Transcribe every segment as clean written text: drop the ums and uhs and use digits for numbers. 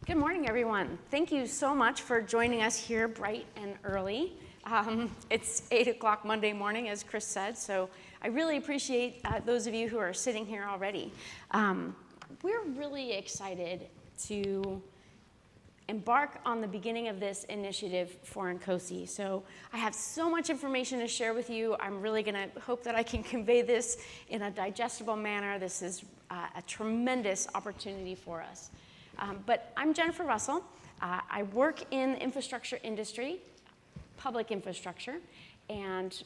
Good morning, everyone. Thank you so much for joining us here bright and early. It's 8 o'clock Monday morning, as Chris said, so I really appreciate those of you who are sitting here already. We're really excited to embark on the beginning of this initiative for NCOSE. So I have so much information to share with you. I'm really going to hope that I can convey this in a digestible manner. This is a tremendous opportunity for us. But I'm Jenn Russell. I work in the infrastructure industry, public infrastructure, and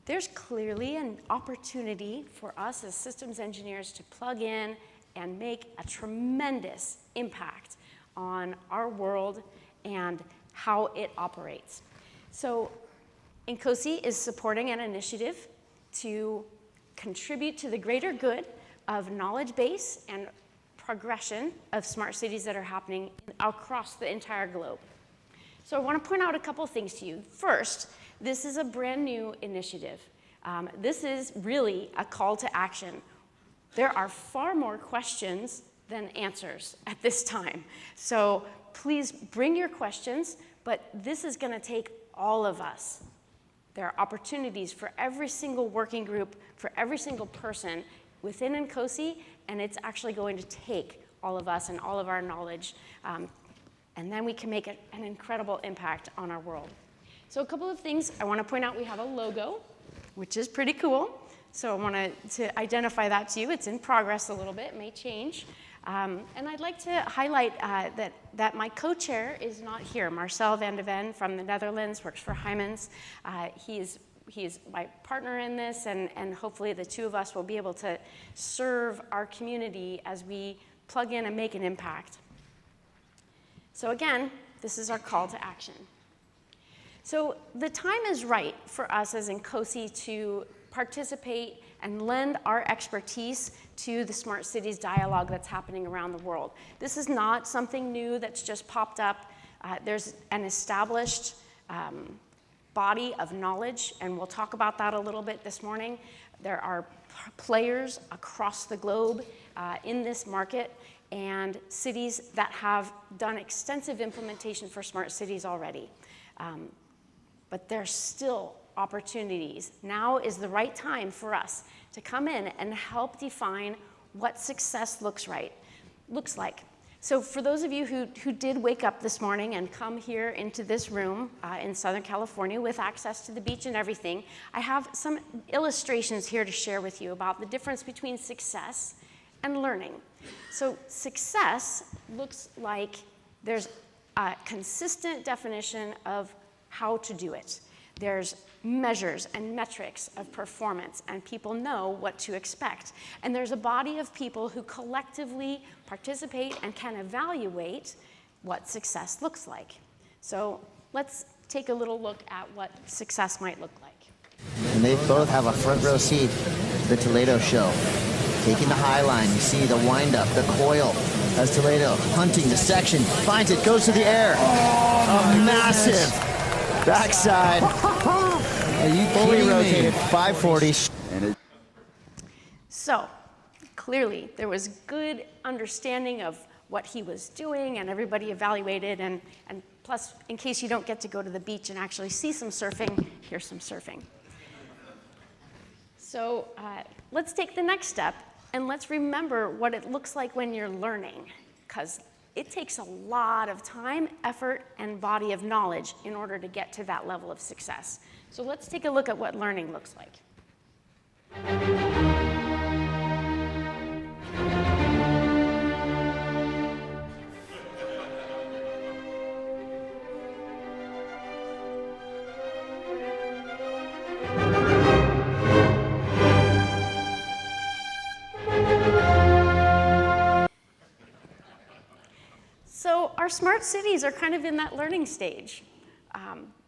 there's clearly an opportunity for us as systems engineers to plug in and make a tremendous impact on our world and how it operates. So NCOSE is supporting an initiative to contribute to the greater good of knowledge base and progression of smart cities that are happening across the entire globe. So I want to point out a couple things to you. First, this is a brand new initiative. This is really a call to action. There are far more questions than answers at this time. So please bring your questions, but this is going to take all of us. There are opportunities for every single working group, for every single person within NCOSE, and it's actually going to take all of us and all of our knowledge, and then we can make an incredible impact on our world. So a couple of things I want to point out. We have a logo, which is pretty cool. So I want to identify that to you. It's in progress a little bit. It may change. And I'd like to highlight that my co-chair is not here. Marcel van de Ven from the Netherlands works for Heijmans. He is my partner in this, and hopefully the two of us will be able to serve our community as we plug in and make an impact. So again, this is our call to action. So the time is right for us as NCOSE to participate and lend our expertise to the smart cities dialogue that's happening around the world. This is not something new that's just popped up. There's an established body of knowledge, and we'll talk about that a little bit this morning. There are players across the globe in this market and cities that have done extensive implementation for smart cities already. But there's still opportunities. Now is the right time for us to come in and help define what success looks like. So for those of you who did wake up this morning and come here into this room in Southern California with access to the beach and everything, I have some illustrations here to share with you about the difference between success and learning. So success looks like there's a consistent definition of how to do it. There's measures and metrics of performance, and people know what to expect. And there's a body of people who collectively participate and can evaluate what success looks like. So let's take a little look at what success might look like. And they both have a front row seat to the Toledo show. Taking the high line, you see the windup, the coil, as Toledo hunting the section, finds it, goes to the air. A massive backside. Are you fully rotated 540? So clearly there was good understanding of what he was doing, and everybody evaluated, and plus, in case you don't get to go to the beach and actually see some surfing, here's some surfing. So let's take the next step, and let's remember what it looks like when you're learning, because it takes a lot of time, effort, and body of knowledge in order to get to that level of success. So let's take a look at what learning looks like. So our smart cities are kind of in that learning stage.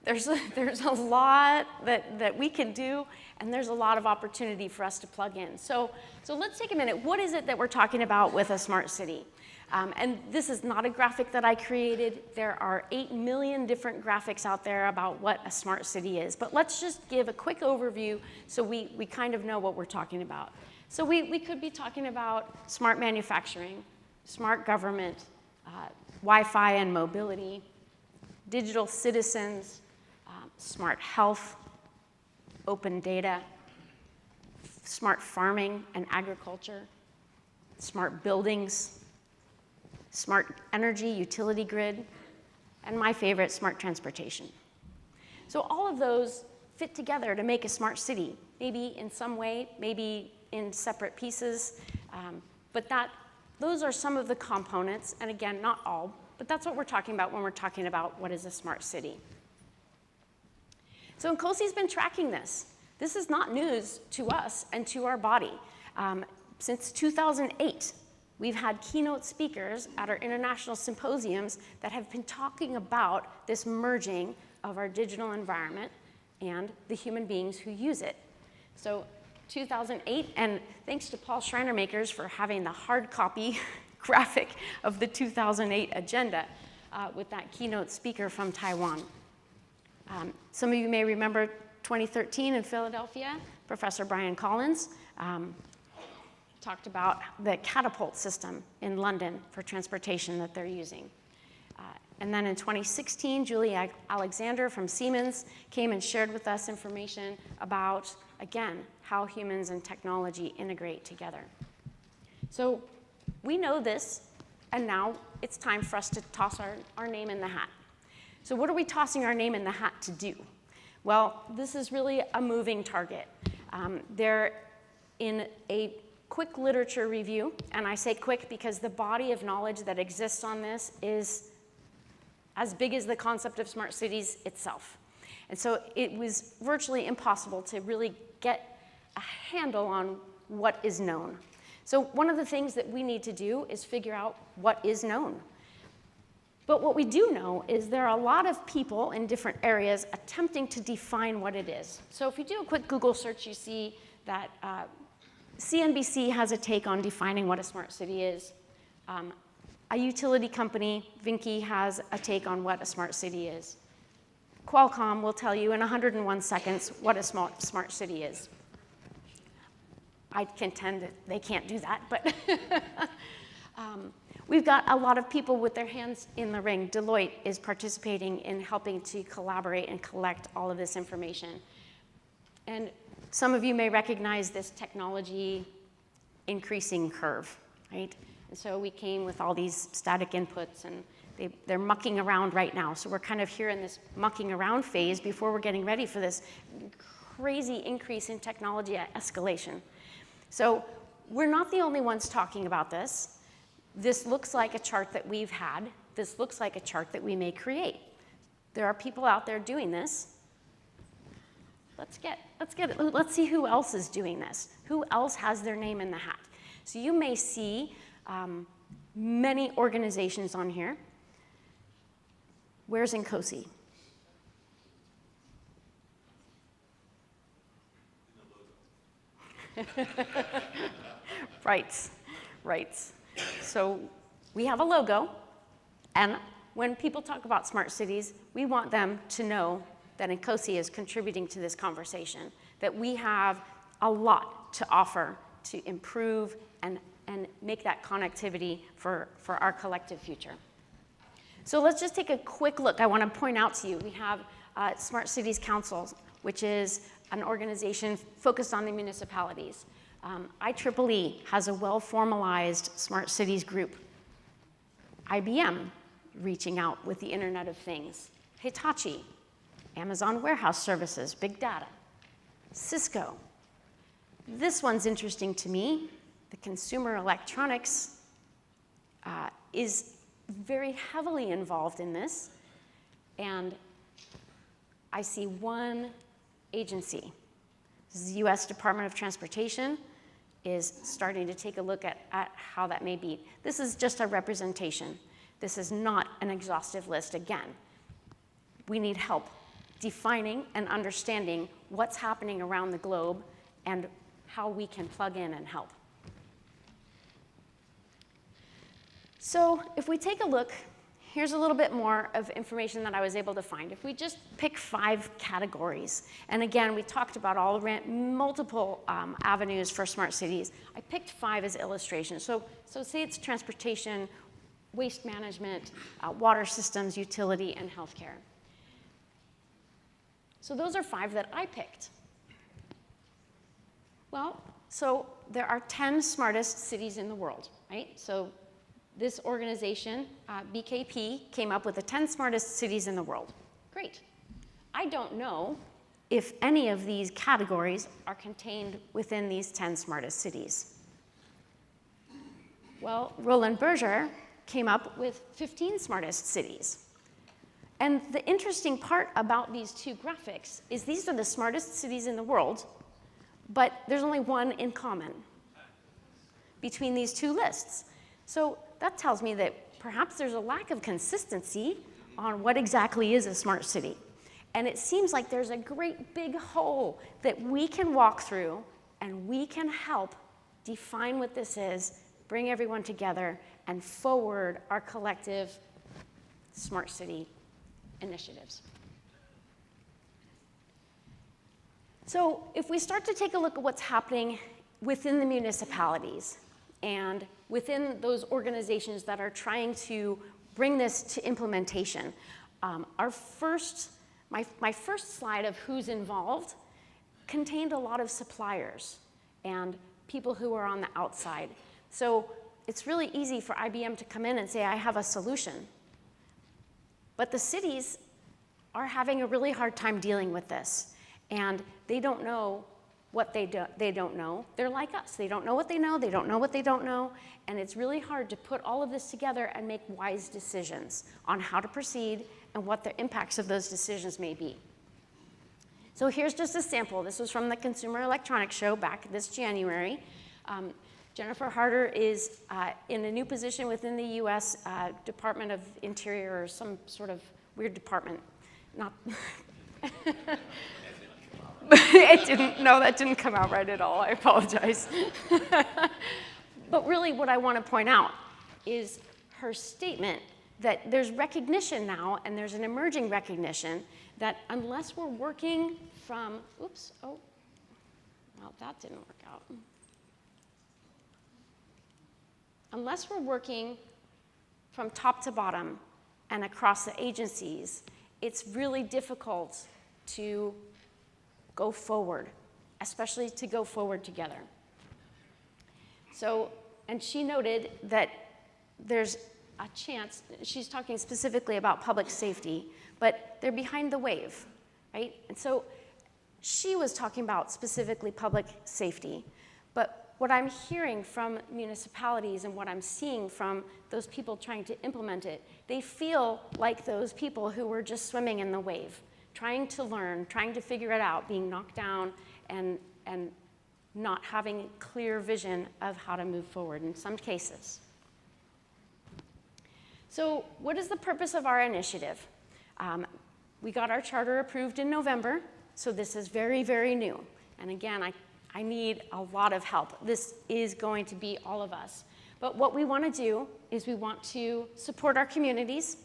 There's a lot that we can do, and there's a lot of opportunity for us to plug in. So let's take a minute. What is it that we're talking about with a smart city? And this is not a graphic that I created. There are 8 million different graphics out there about what a smart city is. But let's just give a quick overview so we kind of know what we're talking about. So we could be talking about smart manufacturing, smart government, Wi-Fi and mobility, digital citizens, smart health, open data, smart farming and agriculture, smart buildings, smart energy, utility grid, and my favorite, smart transportation. So all of those fit together to make a smart city, maybe in some way, maybe in separate pieces, but those are some of the components, and again, not all, but that's what we're talking about when we're talking about what is a smart city. So Nkosi's been tracking this. This is not news to us and to our body. Since 2008, we've had keynote speakers at our international symposiums that have been talking about this merging of our digital environment and the human beings who use it. So 2008, and thanks to Paul Schreinermakers for having the hard copy graphic of the 2008 agenda with that keynote speaker from Taiwan. Some of you may remember 2013 in Philadelphia, Professor Brian Collins talked about the catapult system in London for transportation that they're using. And then in 2016, Julie Alexander from Siemens came and shared with us information about, again, how humans and technology integrate together. So we know this, and now it's time for us to toss our name in the hat. So what are we tossing our name in the hat to do? Well, this is really a moving target. They're in a quick literature review, and I say quick because the body of knowledge that exists on this is as big as the concept of smart cities itself. And so it was virtually impossible to really get a handle on what is known. So one of the things that we need to do is figure out what is known. But what we do know is there are a lot of people in different areas attempting to define what it is. So if you do a quick Google search, you see that CNBC has a take on defining what a smart city is. A utility company, Vinci, has a take on what a smart city is. Qualcomm will tell you in 101 seconds what a smart city is. I contend that they can't do that, but we've got a lot of people with their hands in the ring. Deloitte is participating in helping to collaborate and collect all of this information. And some of you may recognize this technology increasing curve, right? And so we came with all these static inputs, and they're mucking around right now. So we're kind of here in this mucking around phase before we're getting ready for this crazy increase in technology escalation. So we're not the only ones talking about this. This looks like a chart that we've had. This looks like a chart that we may create. There are people out there doing this. Let's see who else is doing this. Who else has their name in the hat? So you may see many organizations on here. Where's Nkosi? Right. So we have a logo, and when people talk about smart cities, we want them to know that Nkosi is contributing to this conversation, that we have a lot to offer to improve and make that connectivity for our collective future. So let's just take a quick look. I want to point out to you, we have Smart Cities Council, which is an organization focused on the municipalities. IEEE has a well-formalized smart cities group. IBM reaching out with the Internet of Things. Hitachi, Amazon Warehouse Services, big data. Cisco. This one's interesting to me. The consumer electronics is very heavily involved in this. And I see one agency. This is the US Department of Transportation is starting to take a look at how that may be. This is just a representation. This is not an exhaustive list. Again, we need help defining and understanding what's happening around the globe and how we can plug in and help. So if we take a look, here's a little bit more of information that I was able to find. If we just pick 5 categories, and again, we talked about multiple avenues for smart cities. I picked 5 as illustrations. So say it's transportation. waste management, water systems, utility, and healthcare. So those are 5 that I picked. Well, so there are 10 smartest cities in the world, right? So this organization, BKP, came up with the 10 smartest cities in the world. Great. I don't know if any of these categories are contained within these 10 smartest cities. Well, Roland Berger came up with 15 smartest cities. And the interesting part about these 2 graphics is these are the smartest cities in the world, but there's only one in common between these 2 lists. So that tells me that perhaps there's a lack of consistency on what exactly is a smart city. And it seems like there's a great big hole that we can walk through, and we can help define what this is, bring everyone together, and forward our collective smart city initiatives. So if we start to take a look at what's happening within the municipalities and within those organizations that are trying to bring this to implementation, my first slide of who's involved contained a lot of suppliers and people who are on the outside. So it's really easy for IBM to come in and say, I have a solution. But the cities are having a really hard time dealing with this. And they don't know what they don't know. They're like us. They don't know what they know. They don't know what they don't know. And it's really hard to put all of this together and make wise decisions on how to proceed and what the impacts of those decisions may be. So here's just a sample. This was from the Consumer Electronics Show back this January. Jennifer Harder is in a new position within the U.S. Department of Interior, or some sort of weird department. Not. That didn't come out right at all. I apologize. But really what I want to point out is her statement that there's recognition now, and there's an emerging recognition that unless we're working from, that didn't work out. Unless we're working from top to bottom and across the agencies, it's really difficult to go forward, especially to go forward together. So, and she noted that there's a chance, she's talking specifically about public safety, but they're behind the wave, right? And so she was talking about specifically public safety, but what I'm hearing from municipalities and what I'm seeing from those people trying to implement it, they feel like those people who were just swimming in the wave, trying to learn, trying to figure it out, being knocked down, and not having clear vision of how to move forward in some cases. So what is the purpose of our initiative? We got our charter approved in November, so this is very, very new. And again, I need a lot of help. This is going to be all of us. But what we want to do is we want to support our communities,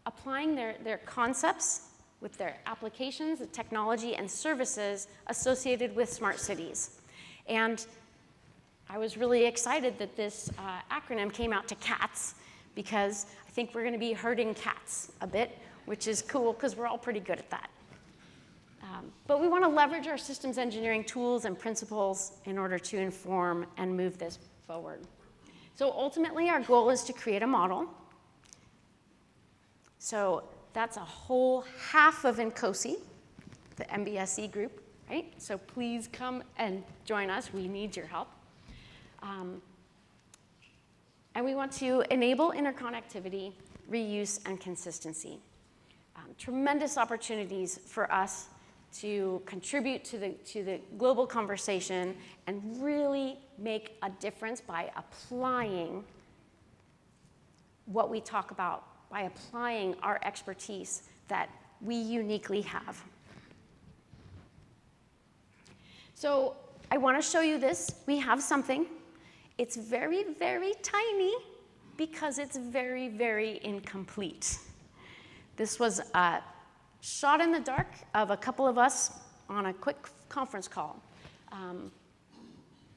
applying their concepts with their applications, the technology, and services associated with smart cities. And I was really excited that this acronym came out to CATS, because I think we're going to be herding cats a bit, which is cool because we're all pretty good at that. But we want to leverage our systems engineering tools and principles in order to inform and move this forward. So ultimately, our goal is to create a model. So that's a whole half of NCOSE, the MBSE group, right? So please come and join us. We need your help. And we want to enable interconnectivity, reuse, and consistency. Tremendous opportunities for us to contribute to the global conversation and really make a difference by applying what we talk about, by applying our expertise that we uniquely have. So I want to show you this. We have something. It's very, very tiny because it's very, very incomplete. This was a shot in the dark of a couple of us on a quick conference call.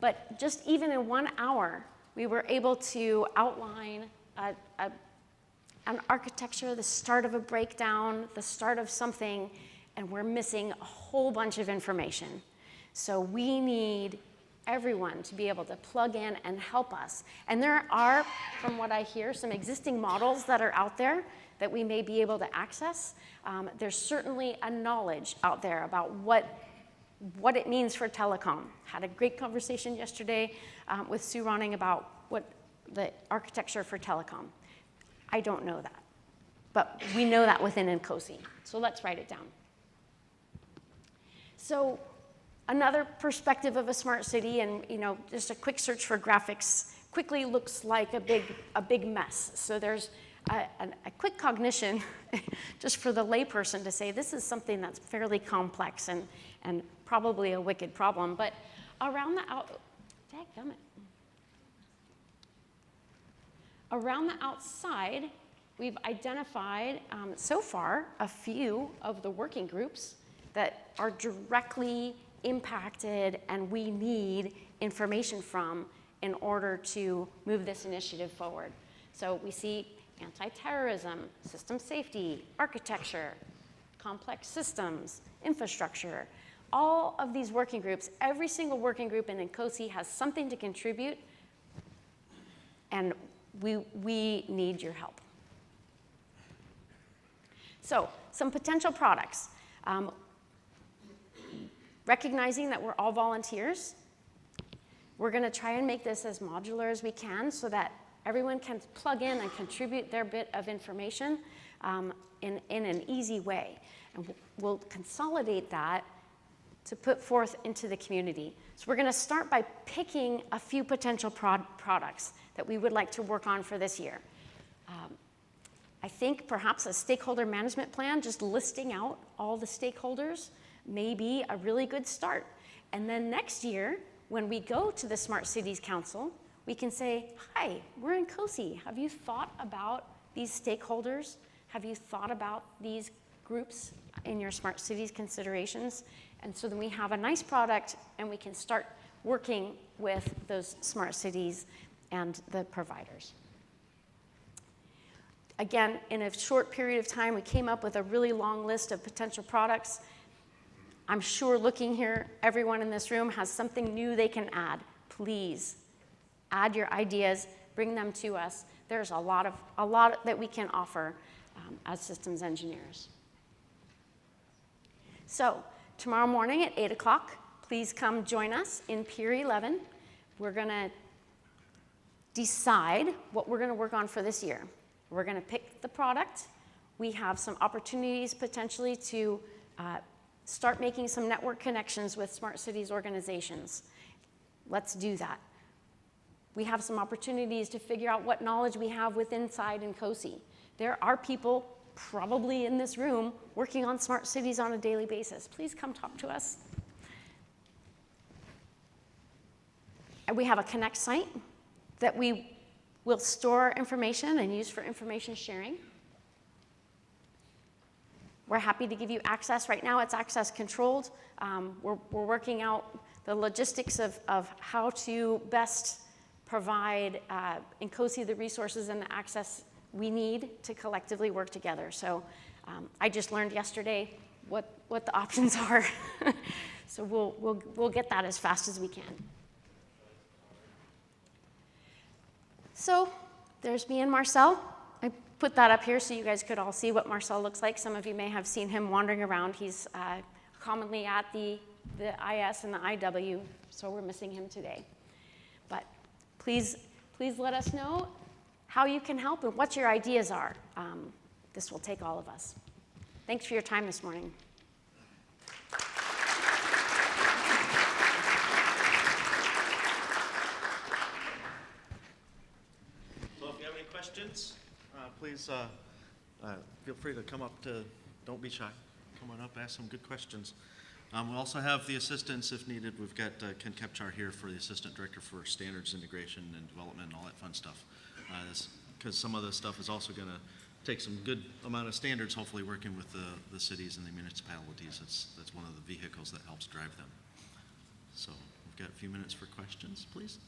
But just even in 1 hour, we were able to outline an architecture, the start of a breakdown, the start of something, and we're missing a whole bunch of information. So we need everyone to be able to plug in and help us. And there are, from what I hear, some existing models that are out there that we may be able to access. There's certainly a knowledge out there about what it means for telecom. Had a great conversation yesterday with Sue Ronning about what the architecture for telecom. I don't know that, but we know that within INCOSE. So let's write it down. So another perspective of a smart city, and just a quick search for graphics quickly looks like a big mess. So there's a quick cognition just for the layperson to say this is something that's fairly complex and probably a wicked problem. But around the outside, we've identified so far a few of the working groups that are directly impacted and we need information from in order to move this initiative forward. So we see anti-terrorism, system safety, architecture, complex systems, infrastructure. All of these working groups, every single working group in INCOSE has something to contribute, and we need your help. So some potential products. Recognizing that we're all volunteers, we're going to try and make this as modular as we can so that everyone can plug in and contribute their bit of information in an easy way. And we'll consolidate that to put forth into the community. So we're going to start by picking a few potential products that we would like to work on for this year. I think perhaps a stakeholder management plan, just listing out all the stakeholders, may be a really good start. And then next year, when we go to the Smart Cities Council, we can say, hi, we're in INCOSE. Have you thought about these stakeholders? Have you thought about these groups in your Smart Cities considerations? And so then we have a nice product and we can start working with those smart cities and the providers. Again, in a short period of time, we came up with a really long list of potential products. I'm sure looking here, everyone in this room has something new they can add. Please add your ideas, bring them to us. There's a lot that we can offer as systems engineers. So tomorrow morning at 8 o'clock, please come join us in Pier 11. We're going to decide what we're going to work on for this year. We're going to pick the product. We have some opportunities potentially to start making some network connections with smart cities organizations. Let's do that. We have some opportunities to figure out what knowledge we have inside INCOSE. There are people probably in this room working on smart cities on a daily basis. Please come talk to us. And we have a Connect site that we will store information and use for information sharing. We're happy to give you access. Right now it's access controlled. We're working out the logistics of how to best provide INCOSE the resources and the access we need to collectively work together. So I just learned yesterday what the options are. So we'll get that as fast as we can. So there's me and Marcel. I put that up here so you guys could all see what Marcel looks like. Some of you may have seen him wandering around. He's commonly at the IS and the IW, so we're missing him today. But please let us know how you can help and what your ideas are. This will take all of us. Thanks for your time this morning. Questions, please feel free to come up don't be shy. Come on up, ask some good questions. We'll also have the assistants if needed. We've got Ken Kepchar here for the Assistant Director for Standards Integration and Development and all that fun stuff. Because some of this stuff is also going to take some good amount of standards, hopefully working with the cities and the municipalities. That's one of the vehicles that helps drive them. So we've got a few minutes for questions, please.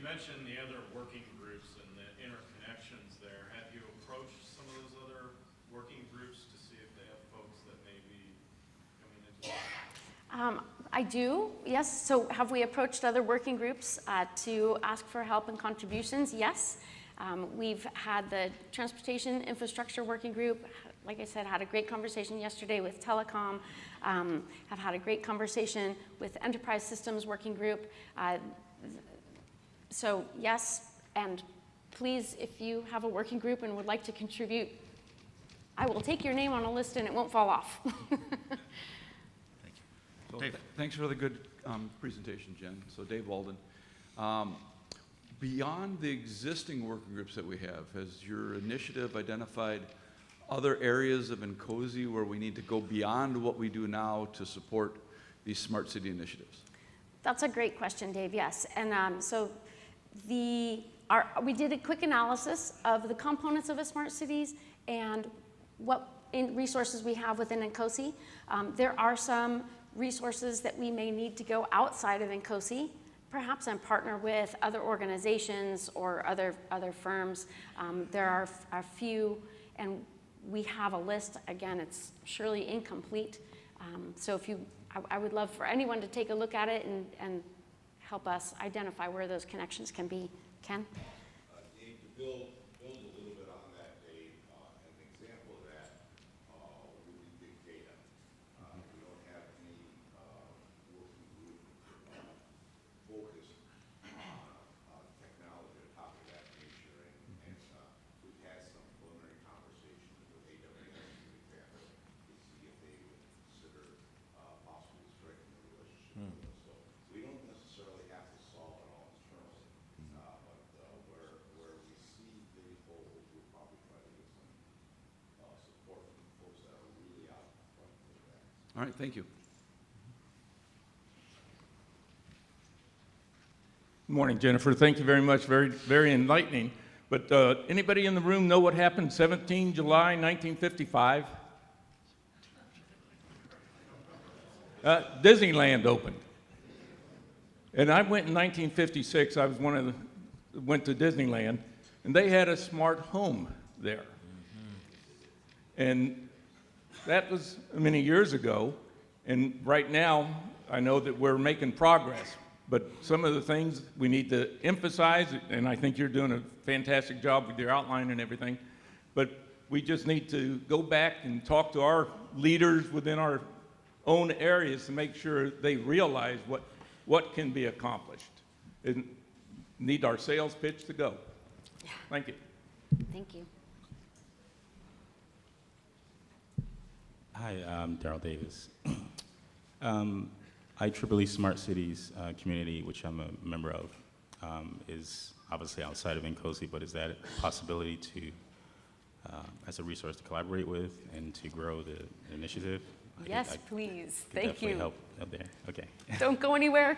mentioned the other working groups and the interconnections there. Have you approached some of those other working groups to see if they have folks that may be coming into it? I do, yes. So have we approached other working groups to ask for help and contributions? Yes. We've had the Transportation Infrastructure Working Group, like I said, had a great conversation yesterday with Telecom, have had a great conversation with the Enterprise Systems Working Group. So yes, and please, if you have a working group and would like to contribute, I will take your name on a list and it won't fall off. So Dave. Thanks for the good presentation, Jen. So Dave Walden. Beyond the existing working groups that we have, has your initiative identified other areas of NCOSE where we need to go beyond what we do now to support these smart city initiatives? That's a great question, Dave, yes. And so we did a quick analysis of the components of a smart cities and what resources we have within NCOSE. There are some resources that we may need to go outside of NCOSE, perhaps and partner with other organizations or other firms. There are a few, and we have a list. Again, it's surely incomplete. So I would love for anyone to take a look at it and help us identify where those connections can be. Ken? Dave, to build a little bit on that, Dave, an example of that would be big data. We don't have any working group focused on technology on top of that nature, and we've had some preliminary conversations with AWS, for example, to see if they would consider possibly strengthening the relationship with us. So we don't necessarily have to solve it all internally, but where we see big holes, we'll probably try to get some support from folks that are really out front with that. All right, thank you. Good morning, Jennifer. Thank you very much. Very, very enlightening. But anybody in the room know what happened 17 July 1955? Disneyland opened. And I went in 1956. I was went to Disneyland, and they had a smart home there. And that was many years ago. And right now, I know that we're making progress. But some of the things we need to emphasize, and I think you're doing a fantastic job with your outline and everything, but we just need to go back and talk to our leaders within our own areas to make sure they realize what can be accomplished. And need our sales pitch to go. Yeah. Thank you. Thank you. Hi, I'm Daryl Davis. IEEE Smart Cities community, which I'm a member of, is obviously outside of NCOSE, but is that a possibility to, as a resource to collaborate with and to grow the initiative? Yes, please. Could Thank definitely you. help up there. Okay. Don't go anywhere.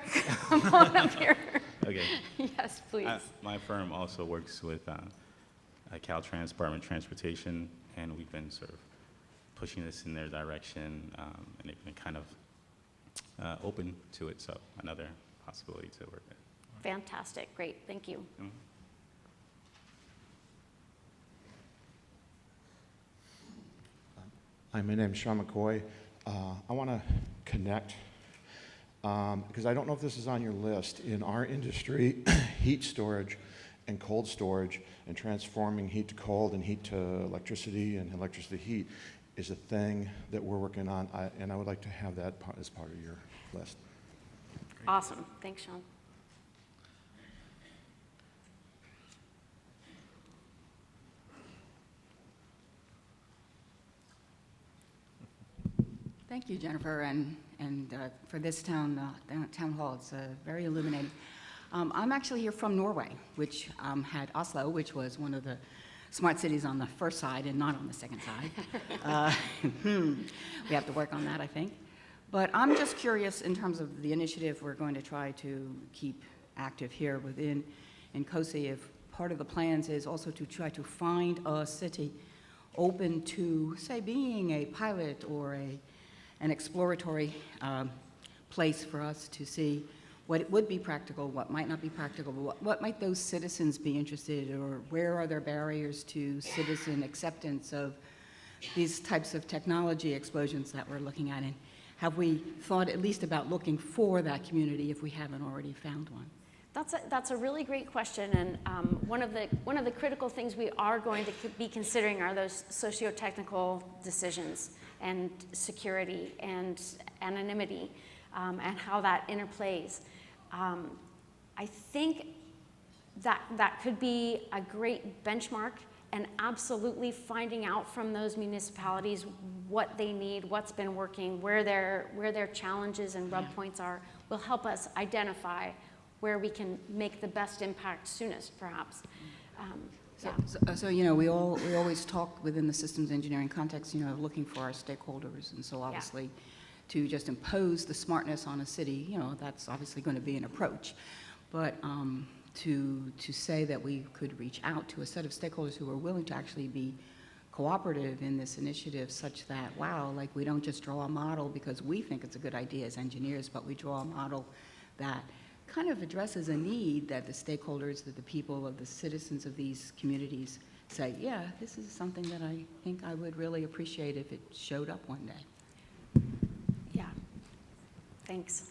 Come on up here. Okay. Yes, please. My firm also works with Caltrans, Department of Transportation, and we've been sort of pushing this in their direction, and they've been kind of open to it, so another possibility to work with. Fantastic. Great. Thank you. Mm-hmm. Hi, my name's Sean McCoy. I want to connect, because I don't know if this is on your list. In our industry, heat storage and cold storage and transforming heat to cold and heat to electricity and electricity to heat is a thing that we're working on, and I would like to have that as part of your list. Awesome. Thanks, Sean. Thank you, Jennifer, and for this town hall. It's very illuminating. I'm actually here from Norway, which had Oslo, which was one of the smart cities on the first side and not on the second side. We have to work on that, I think. But I'm just curious in terms of the initiative we're going to try to keep active here within NCOSE, if part of the plans is also to try to find a city open to, say, being a pilot or an exploratory place for us to see what it would be practical, what might not be practical, what might those citizens be interested, or where are there barriers to citizen acceptance of these types of technology explosions that we're looking at, and have we thought at least about looking for that community if we haven't already found one? That's a really great question, and one of the critical things we are going to be considering are those socio-technical decisions and security and anonymity, and how that interplays. I think that could be a great benchmark, and absolutely finding out from those municipalities what they need, what's been working, where their challenges and rub points are, will help us identify where we can make the best impact soonest, perhaps. So you know, we always talk within the systems engineering context, you know, looking for our stakeholders, and so obviously to just impose the smartness on a city, you know, that's obviously going to be an approach. But to say that we could reach out to a set of stakeholders who are willing to actually be cooperative in this initiative, such that, wow, like, we don't just draw a model because we think it's a good idea as engineers, but we draw a model that kind of addresses a need that the stakeholders, that the people, of the citizens of these communities say, yeah, this is something that I think I would really appreciate if it showed up one day. Yeah, thanks.